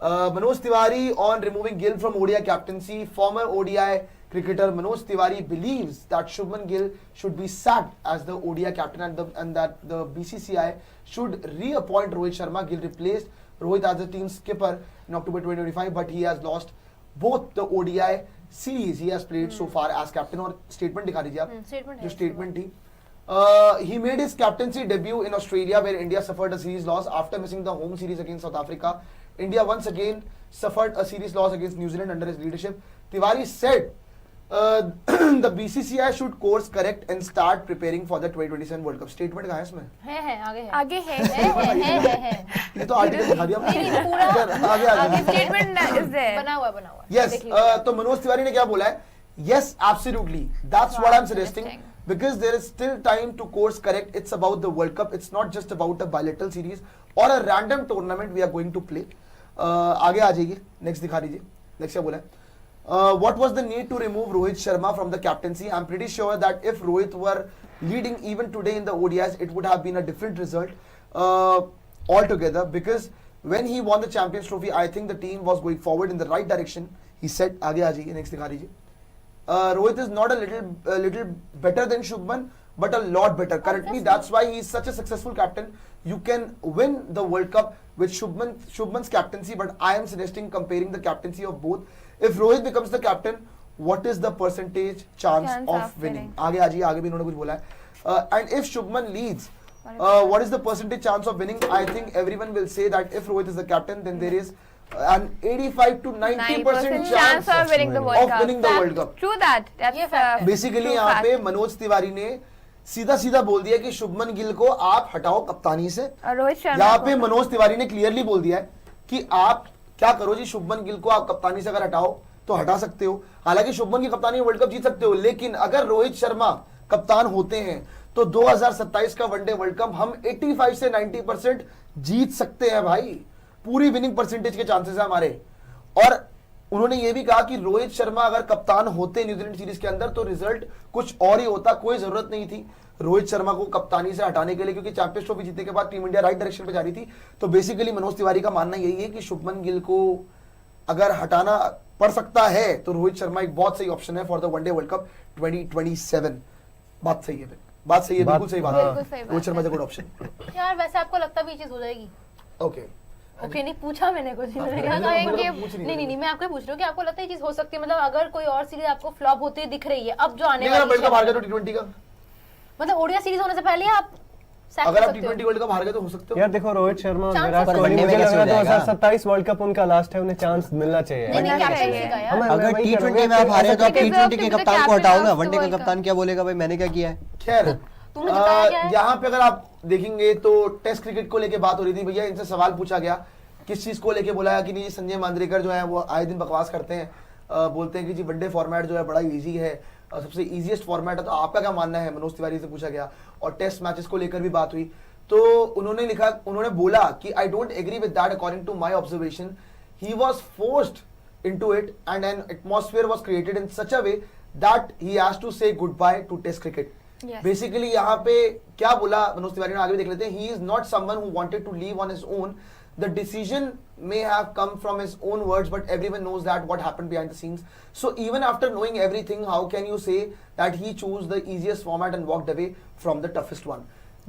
Manoj Tiwari on removing Gill from ODI captaincy. Former ODI cricketer Manoj Tiwari believes that Shubman Gill should be sacked as the ODI captain and that the BCCI should reappoint Rohit Sharma. Gill replaced Rohit as the team's skipper in October 2025, but he has lost both the ODI series he has played so far as captain. और statement दिखा दीजिए आप जो statement थी. He made his captaincy debut in Australia where India suffered a series loss after missing the home series against South Africa. India once again suffered a series loss against New Zealand under his leadership. Tiwari said the BCCI should course correct and start preparing for the 2027 World Cup. Statement कहाँ है इसमें? है आगे है ये तो article दिखा दिया नहीं पूरा आगे स्टेटमेंट इज देयर बना हुआ Yes, तो मनोज तिवारी ने क्या बोला है? Yes, absolutely. That's what I'm suggesting. Because there is still time to course correct. It's about the World Cup. It's not just about a bilateral series or a random tournament we are going to play. आगे आ जाइए. Next दिखा दीजिए. Next क्या बोला है? What was the need to remove Rohit Sharma from the captaincy? I'm pretty sure that if Rohit were leading even today in the ODIs, it would have been a different result altogether. Because when he won the Champions Trophy, I think the team was going forward in the right direction. He said, आगे आ जाइए. Next दिखा दीजिए. Rohit is not a little better than Shubman, but a lot better. Currently, that's why he is such a successful captain. You can win the World Cup with Shubman's captaincy, but I am suggesting comparing the captaincy of both. If Rohit becomes the captain, what is the percentage chance of winning? आगे आ जाइए, आगे भी इन्होंने कुछ बोला है. And if Shubman leads, what is the percentage chance of winning? I think everyone will say that if Rohit is the captain, then there is an 85 to 90% chance of winning the World Cup. True that. That's basically यहाँ पे मनोज तिवारी ने सीधा बोल दिया कि शुभमन गिल को आप हटाओ कप्तानी से. रोहित शर्मा यहाँ पे मनोज तिवारी ने क्लियरली बोल दिया है कि आप क्या करो जी, शुभमन गिल को आप कप्तानी से अगर हटाओ तो हटा सकते हो. हालांकि शुभमन की कप्तानी वर्ल्ड कप जीत सकते हो, लेकिन अगर रोहित शर्मा कप्तान होते हैं तो 2027 का वनडे वर्ल्ड कप हम 85 से 90% जीत सकते हैं भाई. पूरी विनिंग परसेंटेज के चांसेस है हमारे. और उन्होंने ये भी कहा कि रोहित शर्मा अगर कप्तान होते न्यूजीलैंड सीरीज के अंदर तो रिजल्ट कुछ और ही होता. कोई जरूरत नहीं थी रोहित शर्मा को कप्तानी से हटाने के लिए, क्योंकि चैंपियंस ट्रॉफी जीतने के बाद टीम इंडिया राइट डायरेक्शन पे जा रही थी. तो बेसिकली मनोज तिवारी का मानना यही है कि शुभमन गिल को अगर हटाना पड़ सकता है तो रोहित शर्मा एक बहुत सही ऑप्शन है for the one day world cup 2027. बात सही है, बात सही है, बिल्कुल सही बात है. Rohit Sharma is a good option. यार वैसे आपको लगता भी ये चीज हो जाएगी? ओके नहीं पूछा मैंने कुछ नहीं मैं आपको पूछ रही हूँ कि आपको लगता है ये चीज हो सकती है. मतलब अगर कोई और सीरीज आपको फ्लॉप होती हुई दिख रही है अब जो आने वाली है T20 का, मतलब ओडीआई सीरीज होने से पहले आप अगर आप T20 वर्ल्ड कप हार गए तो हो सकते हो. यार देखो रोहित शर्मा और विराट कोहली मुझे लग रहा है 2027 वर्ल्ड कप उनका लास्ट है, उन्हें चांस मिलना चाहिए. अगर T20 में आप हारे हो तो आप T20 के कप्तान को हटाओ ना. वनडे का कप्तान क्या बोलेगा भाई मैंने क्या किया है. खैर यहाँ पे अगर आप देखेंगे तो टेस्ट क्रिकेट को लेके बात हो रही थी. भैया इनसे सवाल पूछा गया किस चीज को लेके, बोला कि नहीं संजय मांद्रेकर जो है वो आए दिन बकवास करते हैं, बोलते हैं कि जी वनडे फॉर्मेट जो है बड़ा इजी है, सबसे इजीएस्ट फॉर्मेट है. तो आपका क्या मानना है, मनोज तिवारी से पूछा गया. और टेस्ट मैचेस को लेकर भी बात हुई तो उन्होंने बोला कि I don't agree with that. According to my observation he was forced into it and an atmosphere was created in such a way that he has to say goodbye to test cricket. Basically यहाँ पे क्या बोला मनोज तिवारी ने, आगे भी देख लेते हैं. He is not someone who wanted to leave on his own. The decision may have come from his own words, but everyone knows that what happened behind the scenes. So even after knowing everything, how can you say that he chose the easiest format and walked away from the toughest one?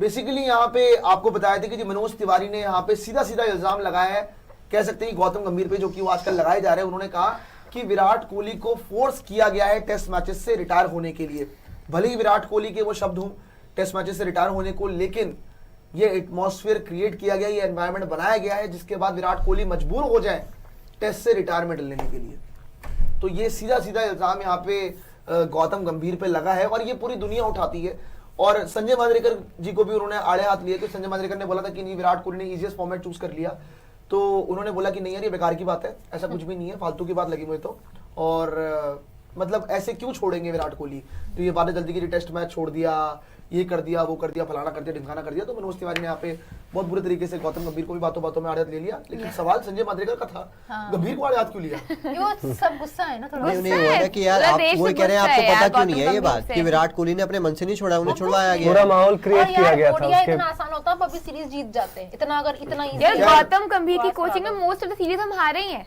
Basically यहाँ पे आपको बताया था कि जी मनोज तिवारी ने यहाँ पे सीधा इल्जाम लगाया है, कह सकते हैं गौतम गंभीर पे, जो कि वो आजकल लगाए जा रहे हैं. उन्होंने कहा कि विराट कोहली को फोर्स किया गया है टेस्ट मैचेस से रिटायर होने के लिए. भले ही विराट कोहली के वो शब्द हों टेस्ट मैचेस से रिटायर होने को, लेकिन ये एटमॉस्फेयर क्रिएट किया गया, ये एनवायरनमेंट बनाया गया है जिसके बाद विराट कोहली मजबूर हो जाए टेस्ट से रिटायरमेंट लेने के लिए. तो ये सीधा इल्जाम यहाँ पे गौतम गंभीर पे लगा है और ये पूरी दुनिया उठाती है. और संजय मांद्रेकर जी को भी उन्होंने आड़े हाथ लिए. तो संजय मांद्रेकर ने बोला था कि नहीं विराट कोहली ने इजीएस्ट फॉर्मेट चूज कर लिया. तो उन्होंने बोला कि नहीं यार ये बेकार की बात है, ऐसा कुछ भी नहीं है, फालतू की बात लगी मुझे तो. और मतलब ऐसे क्यों छोड़ेंगे विराट कोहली? तो ये बातें जल्दी की टेस्ट मैच छोड़ दिया, ये कर दिया, वो कर दिया, फलाना कर दिया, ढिमकाना कर दिया। तो मनोज तिवारी ने यहाँ पे बहुत बुरे तरीके से गौतम गंभीर को भी बातों बातों में आड़त ले लिया। लेकिन सवाल संजय मांद्रेकर का था, गंभीर को आड़त क्यों लिया? ये सब गुस्सा है ना थोड़ा। नहीं हुआ ना कि यार आप वो कह रहे हैं, आपको पता क्यों नहीं है ये बात कि विराट कोहली ने अपने मन से नहीं छोड़ा, उन्हें छुड़वाया गया। पूरा माहौल क्रिएट किया गया था उसके। इतना आसान होता, अभी सीरीज जीत जाते हैं, इतना अगर इतना यार गौतम गंभीर की कोचिंग में मोस्ट ऑफ द सीरीज हम हारे ही हैं।